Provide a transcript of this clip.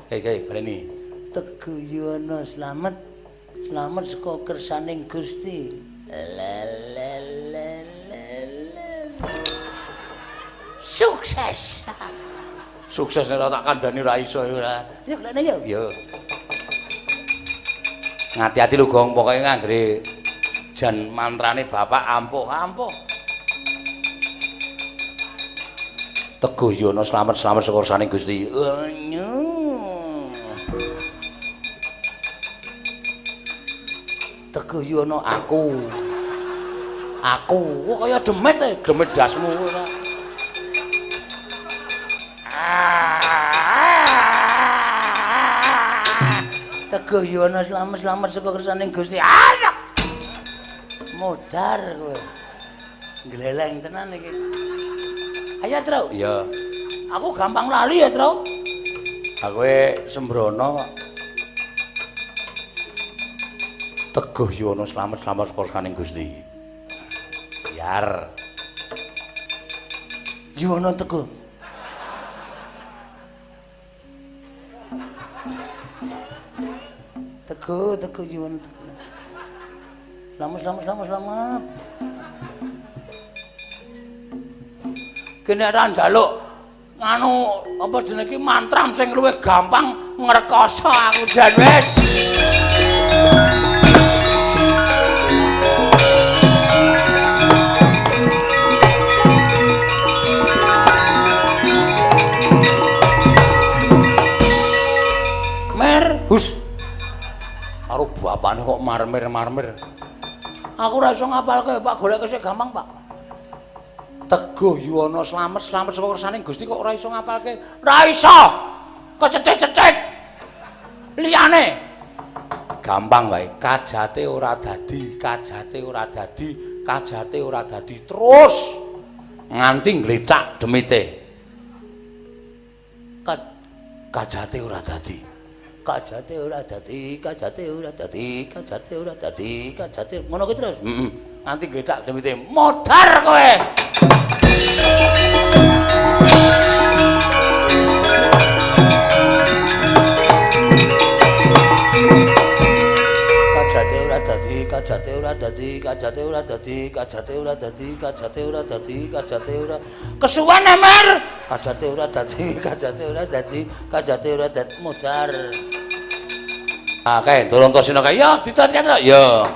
Kae baleni. Teguh Yono slamet saka kersaning Gusti. Sukses. Sukses nek tak kandhani ra iso ora. Ya klene ya. Yo. Ngati-ati lho Gong, pokoke nganggere jan mantrane bapak ampuh. Teguh Yono slamet saka kersaning Gusti. Teguh Yono aku. Wah kaya demit demit dasmu ora. Teguh Yono slamet saka kersaning Gusti. Anak. Modar kowe. Gleleng tenan iki. Ayo, Tru. Iya. Aku gampang lali ya, Tru. Aku sembrono kok. Teguh Yono slamet saka kersaning Gusti. Biar Yono Teguh. Teguh Yono Teguh. Selamat. kene ra njaluk nganu apa jenenge mantram sing luwih gampang ngrekoso aku jan wis. Hus. Karo bapane kok marmir-marmir. Aku ora iso ngapalke, Pak, goleke sik gampang, Pak. Teguh Yuwana slamet saka kersaning Gusti kok ora iso ngapalke. Ora iso. Kecethit-cethit. Liyane gampang wae. Kajate ora dadi terus nganti nglecak demite. Kajate ora dadi. Ngono kuwi terus. Nganti gledak demite. Modar kowe. Kajate ora. Kesuwen Emer. Kajate ora dadi. Modar. Ah, kae turun tosino kae. Yo, ditat kae. Yo.